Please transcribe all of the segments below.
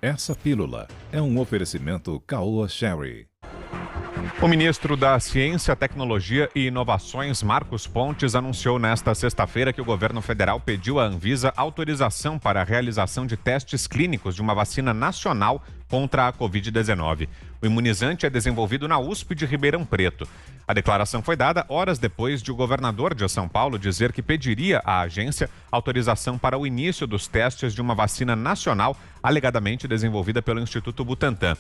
Essa pílula é um oferecimento Caoa Sherry. O ministro da Ciência, Tecnologia e Inovações, Marcos Pontes, anunciou nesta sexta-feira que o governo federal pediu à Anvisa autorização para a realização de testes clínicos de uma vacina nacional contra a Covid-19. O imunizante é desenvolvido na USP de Ribeirão Preto. A declaração foi dada horas depois de o governador de São Paulo dizer que pediria à agência autorização para o início dos testes de uma vacina nacional alegadamente desenvolvida pelo Instituto Butantan.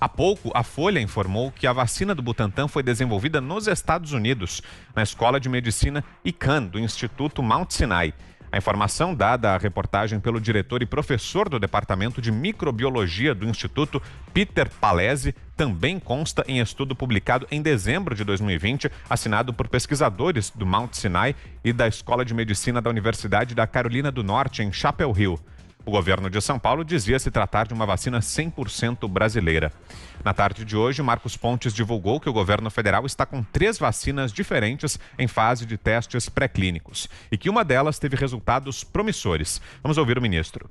Há pouco, a Folha informou que a vacina do Butantan foi desenvolvida nos Estados Unidos, na Escola de Medicina Icahn, do Instituto Mount Sinai. A informação dada à reportagem pelo diretor e professor do Departamento de Microbiologia do Instituto, Peter Palese, também consta em estudo publicado em dezembro de 2020, assinado por pesquisadores do Mount Sinai e da Escola de Medicina da Universidade da Carolina do Norte, em Chapel Hill. O governo de São Paulo dizia se tratar de uma vacina 100% brasileira. Na tarde de hoje, Marcos Pontes divulgou que o governo federal está com 3 vacinas diferentes em fase de testes pré-clínicos e que uma delas teve resultados promissores. Vamos ouvir o ministro.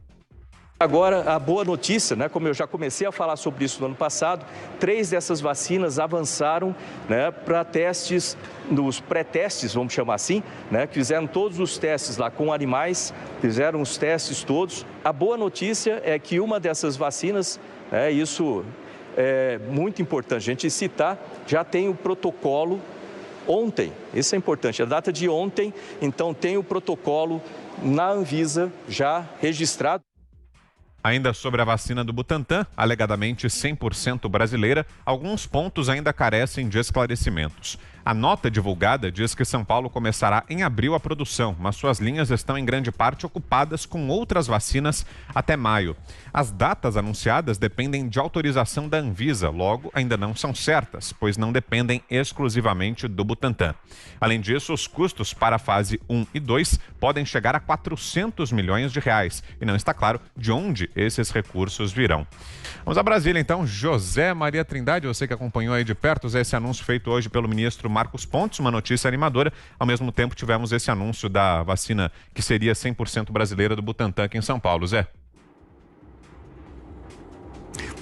Agora, a boa notícia, como eu já comecei a falar sobre isso no ano passado, 3 dessas vacinas avançaram para testes, nos pré-testes, vamos chamar assim, que fizeram todos os testes lá com animais, fizeram os testes todos. A boa notícia é que uma dessas vacinas, isso é muito importante a gente citar, já tem o protocolo ontem, isso é importante, a data de ontem, então tem o protocolo na Anvisa já registrado. Ainda sobre a vacina do Butantan, alegadamente 100% brasileira, alguns pontos ainda carecem de esclarecimentos. A nota divulgada diz que São Paulo começará em abril a produção, mas suas linhas estão em grande parte ocupadas com outras vacinas até maio. As datas anunciadas dependem de autorização da Anvisa, logo ainda não são certas, pois não dependem exclusivamente do Butantan. Além disso, os custos para a fase 1 e 2 podem chegar a 400 milhões de reais e não está claro de onde esses recursos virão. Vamos a Brasília então. José Maria Trindade, você que acompanhou aí de perto esse anúncio feito hoje pelo ministro Marcos Pontes, uma notícia animadora. Ao mesmo tempo tivemos esse anúncio da vacina que seria 100% brasileira do Butantan aqui em São Paulo. Zé.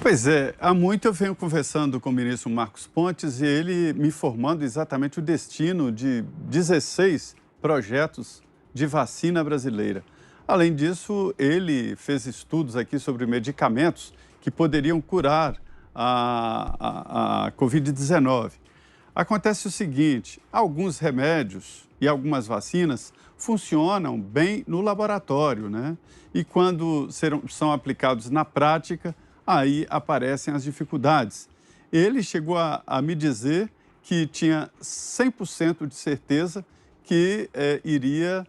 Pois é, há muito eu venho conversando com o ministro Marcos Pontes e ele me informando exatamente o destino de 16 projetos de vacina brasileira. Além disso, ele fez estudos aqui sobre medicamentos que poderiam curar a Covid-19. Acontece o seguinte, alguns remédios e algumas vacinas funcionam bem no laboratório, E quando são aplicados na prática, aí aparecem as dificuldades. Ele chegou a me dizer que tinha 100% de certeza que iria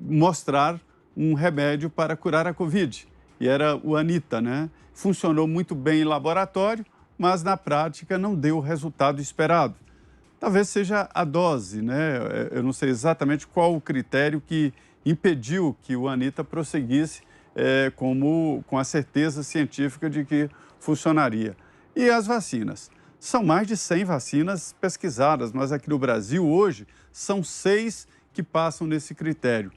mostrar um remédio para curar a Covid, e era o Anita, Funcionou muito bem em laboratório, mas na prática não deu o resultado esperado. Talvez seja a dose, Eu não sei exatamente qual o critério que impediu que o Anita prosseguisse com a certeza científica de que funcionaria. E as vacinas? São mais de 100 vacinas pesquisadas, mas aqui no Brasil hoje são 6 que passam nesse critério.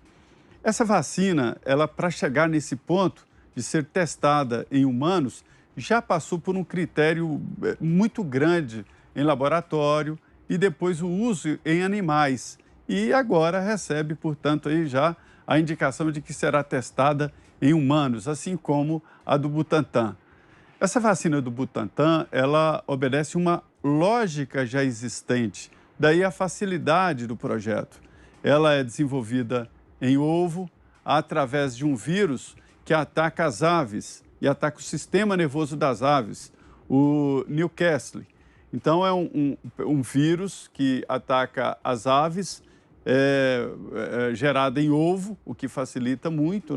Essa vacina, ela para chegar nesse ponto de ser testada em humanos, já passou por um critério muito grande em laboratório e depois o uso em animais. E agora recebe, portanto, aí já a indicação de que será testada em humanos, assim como a do Butantan. Essa vacina do Butantan, ela obedece uma lógica já existente, daí a facilidade do projeto. Ela é desenvolvida em ovo, através de um vírus que ataca as aves e ataca o sistema nervoso das aves, o Newcastle. Então, é um vírus que ataca as aves, gerado em ovo, o que facilita muito,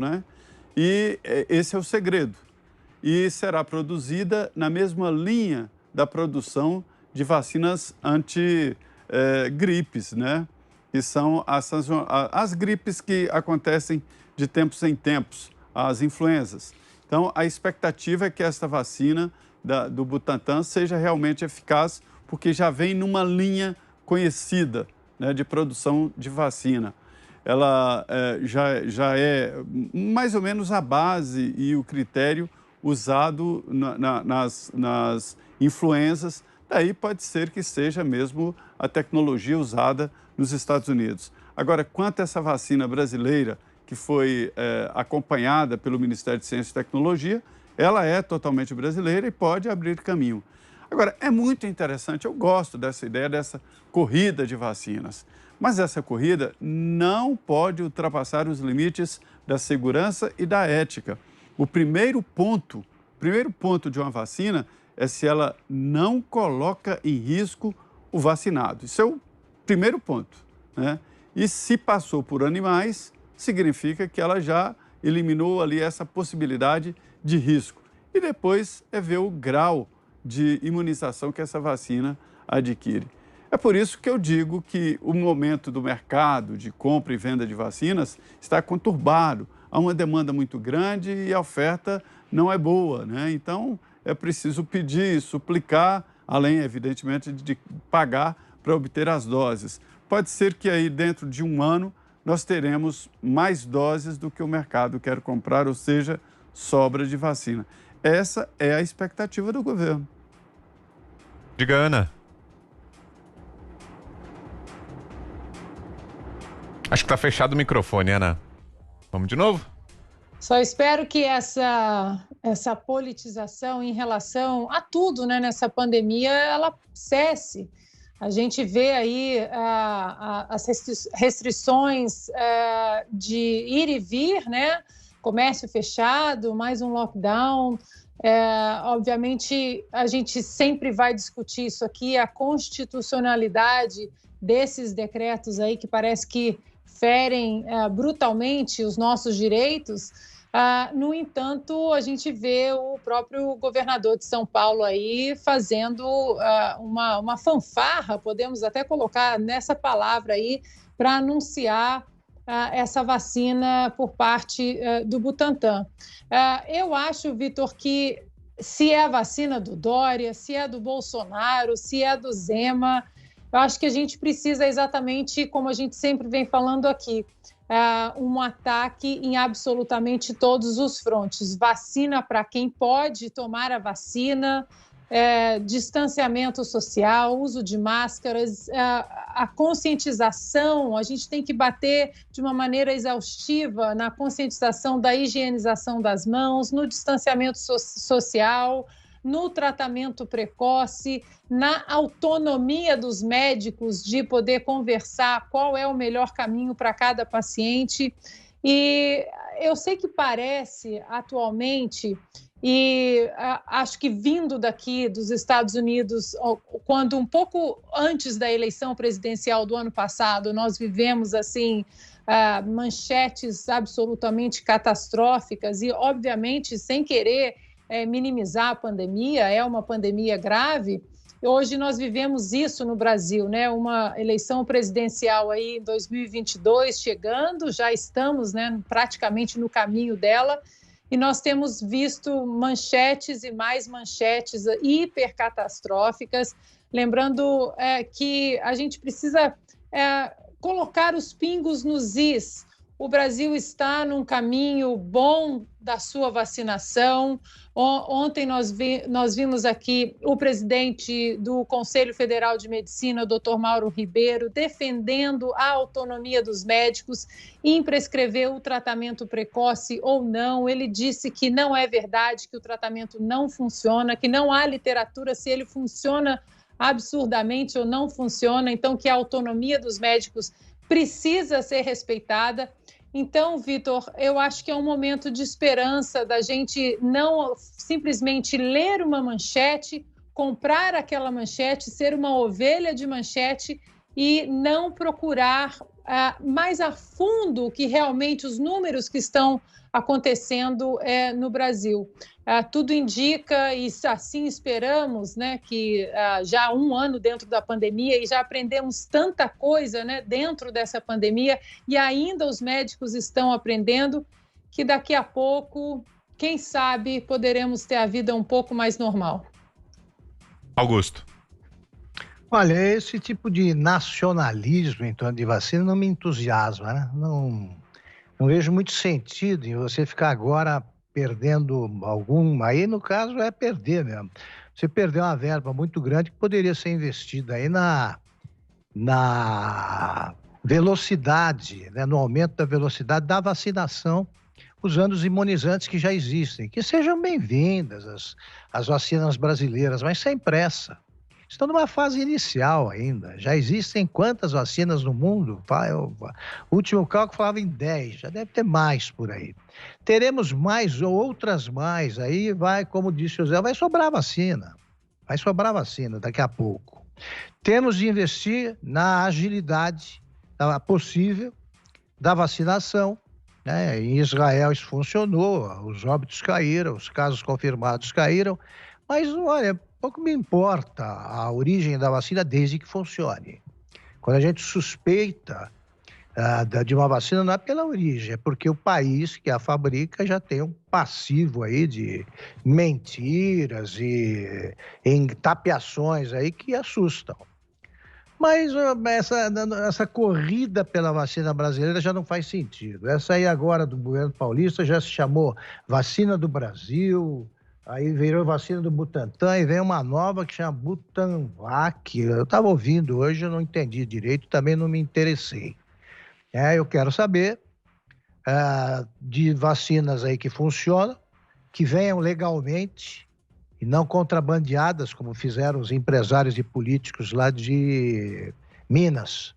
E esse é o segredo. E será produzida na mesma linha da produção de vacinas anti-gripes, Que são as gripes que acontecem de tempos em tempos, as influenzas. Então, a expectativa é que esta vacina do Butantan seja realmente eficaz, porque já vem numa linha conhecida de produção de vacina. ela já é mais ou menos a base e o critério usado nas influenzas. Daí pode ser que seja mesmo a tecnologia usada nos Estados Unidos. Agora, quanto a essa vacina brasileira, que foi acompanhada pelo Ministério de Ciência e Tecnologia, ela é totalmente brasileira e pode abrir caminho. Agora, é muito interessante, eu gosto dessa ideia, dessa corrida de vacinas, mas essa corrida não pode ultrapassar os limites da segurança e da ética. O primeiro ponto de uma vacina é se ela não coloca em risco o vacinado. Isso é o primeiro ponto, né? E se passou por animais, significa que ela já eliminou ali essa possibilidade de risco. E depois é ver o grau de imunização que essa vacina adquire. É por isso que eu digo que o momento do mercado de compra e venda de vacinas está conturbado. Há uma demanda muito grande e a oferta não é boa, né? Então, é preciso pedir, suplicar, além, evidentemente, de pagar para obter as doses. Pode ser que aí, dentro de um ano, nós teremos mais doses do que o mercado quer comprar, ou seja, sobra de vacina. Essa é a expectativa do governo. Diga, Ana. Acho que está fechado o microfone, Ana. Vamos de novo? Só espero que essa politização em relação a tudo, né, nessa pandemia, ela cesse. A gente vê aí as restrições de ir e vir, né? Comércio fechado, mais um lockdown. Obviamente, a gente sempre vai discutir isso aqui, a constitucionalidade desses decretos aí que parece que ferem brutalmente os nossos direitos. No entanto, a gente vê o próprio governador de São Paulo aí fazendo uma fanfarra, podemos até colocar nessa palavra aí, para anunciar essa vacina por parte do Butantan. Eu acho, Vitor, que se é a vacina do Dória, se é do Bolsonaro, se é do Zema, eu acho que a gente precisa exatamente, como a gente sempre vem falando aqui, um ataque em absolutamente todos os frontes. Vacina para quem pode tomar a vacina, distanciamento social, uso de máscaras, a conscientização, a gente tem que bater de uma maneira exaustiva na conscientização da higienização das mãos, no distanciamento social, no tratamento precoce, na autonomia dos médicos de poder conversar qual é o melhor caminho para cada paciente. E eu sei que parece atualmente, e acho que vindo daqui dos Estados Unidos, quando um pouco antes da eleição presidencial do ano passado, nós vivemos assim manchetes absolutamente catastróficas e, obviamente, sem querer minimizar a pandemia, é uma pandemia grave. Hoje nós vivemos isso no Brasil, né? Uma eleição presidencial aí em 2022 chegando, já estamos, né, praticamente no caminho dela, e nós temos visto manchetes e mais manchetes hipercatastróficas, lembrando que a gente precisa colocar os pingos nos is. O Brasil está num caminho bom da sua vacinação. Ontem nós vimos aqui o presidente do Conselho Federal de Medicina, o Dr. Mauro Ribeiro, defendendo a autonomia dos médicos em prescrever o tratamento precoce ou não. Ele disse que não é verdade, que o tratamento não funciona, que não há literatura se ele funciona absurdamente ou não funciona, então que a autonomia dos médicos precisa ser respeitada. Então, Vitor, eu acho que é um momento de esperança da gente não simplesmente ler uma manchete, comprar aquela manchete, ser uma ovelha de manchete e não procurar mais a fundo que realmente os números que estão acontecendo no Brasil. Tudo indica, e assim esperamos, né, que já há um ano dentro da pandemia e já aprendemos tanta coisa, né, dentro dessa pandemia, e ainda os médicos estão aprendendo, que daqui a pouco, quem sabe, poderemos ter a vida um pouco mais normal. Augusto. Olha, esse tipo de nacionalismo em torno de vacina não me entusiasma, né? Não vejo muito sentido em você ficar agora perdendo aí no caso é perder mesmo. Você perdeu uma verba muito grande que poderia ser investida aí na velocidade, né? No aumento da velocidade da vacinação, usando os imunizantes que já existem. Que sejam bem-vindas as vacinas brasileiras, mas sem pressa. Estão numa fase inicial ainda. Já existem quantas vacinas no mundo? O último cálculo falava em 10, já deve ter mais por aí. Teremos mais ou outras mais, aí como disse o Zé, vai sobrar vacina. Vai sobrar vacina daqui a pouco. Temos de investir na agilidade possível da vacinação, né? Em Israel isso funcionou, os óbitos caíram, os casos confirmados caíram, mas olha, pouco me importa a origem da vacina desde que funcione. Quando a gente suspeita de uma vacina, não é pela origem, é porque o país que a fabrica já tem um passivo aí de mentiras e tapeações aí que assustam. Mas essa corrida pela vacina brasileira já não faz sentido. Essa aí agora do governo paulista já se chamou Vacina do Brasil, aí virou vacina do Butantan e vem uma nova que chama Butanvac. Eu estava ouvindo hoje, eu não entendi direito, também não me interessei. Eu quero saber de vacinas aí que funcionam, que venham legalmente e não contrabandeadas, como fizeram os empresários e políticos lá de Minas.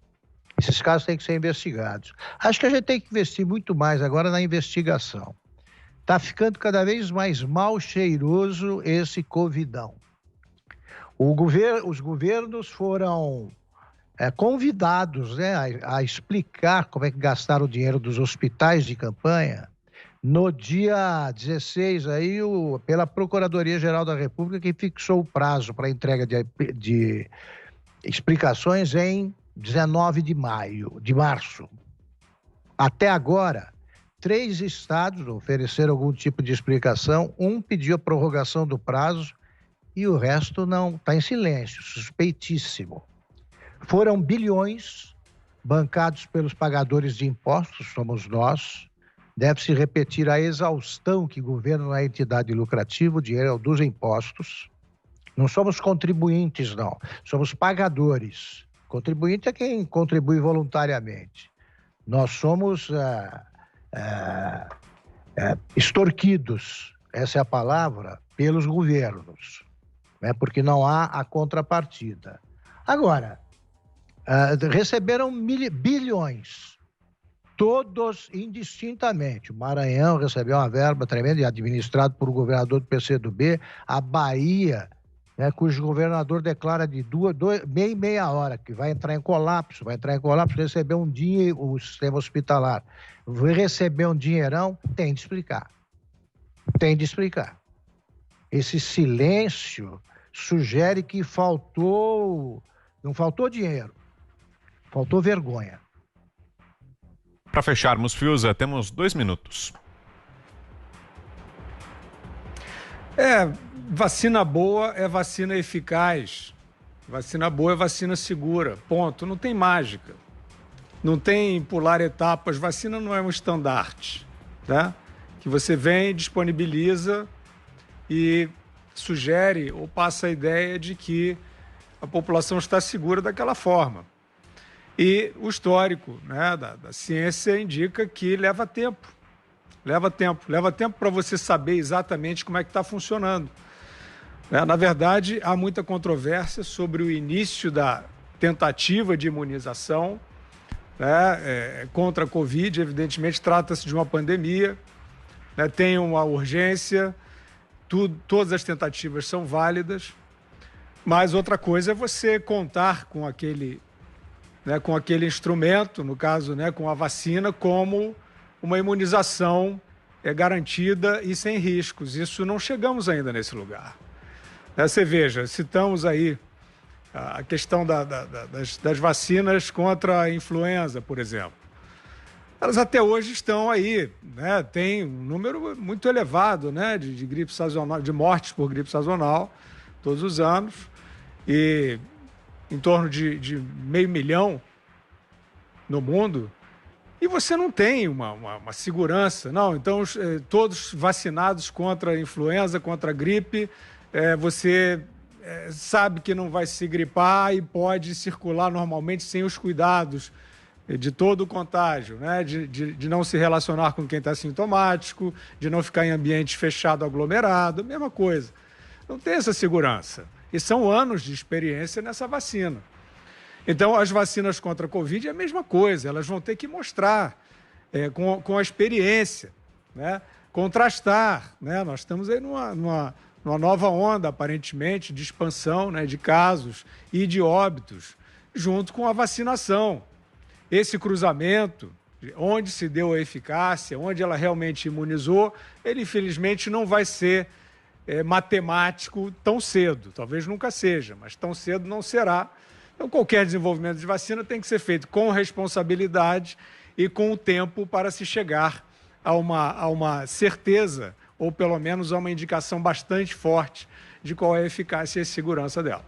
Esses casos têm que ser investigados. Acho que a gente tem que investir muito mais agora na investigação. Está ficando cada vez mais mal cheiroso esse covidão. Os governos foram convidados, né, a explicar como é que gastaram o dinheiro dos hospitais de campanha no dia 16, aí, pela Procuradoria-Geral da República, que fixou o prazo para entrega de explicações em 19 de março. Até agora, 3 estados ofereceram algum tipo de explicação, um pediu a prorrogação do prazo e o resto não, está em silêncio, suspeitíssimo. Foram bilhões bancados pelos pagadores de impostos, somos nós. Deve-se repetir a exaustão que governa uma entidade lucrativa, o dinheiro é dos impostos. Não somos contribuintes, não, somos pagadores. Contribuinte é quem contribui voluntariamente. Nós somos extorquidos, essa é a palavra, pelos governos, né? Porque não há a contrapartida. Agora, receberam bilhões, todos indistintamente. O Maranhão recebeu uma verba tremenda, administrado por um governador do PCdoB, a Bahia, né, cujo governador declara de meia hora que vai entrar em colapso, recebeu um dinheiro, o sistema hospitalar, vai receber um dinheirão, tem de explicar. Esse silêncio sugere que não faltou dinheiro, faltou vergonha. Para fecharmos, Fiuza, temos 2 minutos. Vacina boa é vacina eficaz. Vacina boa é vacina segura. Ponto. Não tem mágica. Não tem pular etapas. Vacina não é um estandarte, tá? Que você vem, disponibiliza e sugere ou passa a ideia de que a população está segura daquela forma. E o histórico, né, da ciência indica que leva tempo. Leva tempo para você saber exatamente como é que está funcionando. Na verdade, há muita controvérsia sobre o início da tentativa de imunização, né, contra a Covid. Evidentemente, trata-se de uma pandemia, né, tem uma urgência, todas as tentativas são válidas, mas outra coisa é você contar com aquele instrumento, no caso, né, com a vacina, como uma imunização garantida e sem riscos. Isso não chegamos ainda nesse lugar. Você veja, citamos aí a questão das vacinas contra a influenza, por exemplo. Elas até hoje estão aí, né? Tem um número muito elevado, né, de gripe sazonal, de mortes por gripe sazonal todos os anos. E em torno de 500 mil no mundo, e você não tem uma segurança. Não, então todos vacinados contra a influenza, contra a gripe, você sabe que não vai se gripar e pode circular normalmente sem os cuidados de todo o contágio, né? De não se relacionar com quem está sintomático, de não ficar em ambiente fechado, aglomerado, mesma coisa. Não tem essa segurança. E são anos de experiência nessa vacina. Então, as vacinas contra a Covid é a mesma coisa, elas vão ter que mostrar com a experiência, né? Contrastar, né? Nós estamos aí numa nova onda, aparentemente, de expansão, né, de casos e de óbitos, junto com a vacinação. Esse cruzamento, onde se deu a eficácia, onde ela realmente imunizou, ele infelizmente não vai ser matemático tão cedo. Talvez nunca seja, mas tão cedo não será. Então, qualquer desenvolvimento de vacina tem que ser feito com responsabilidade e com o tempo para se chegar a uma certeza, ou pelo menos a uma indicação bastante forte de qual é a eficácia e a segurança dela.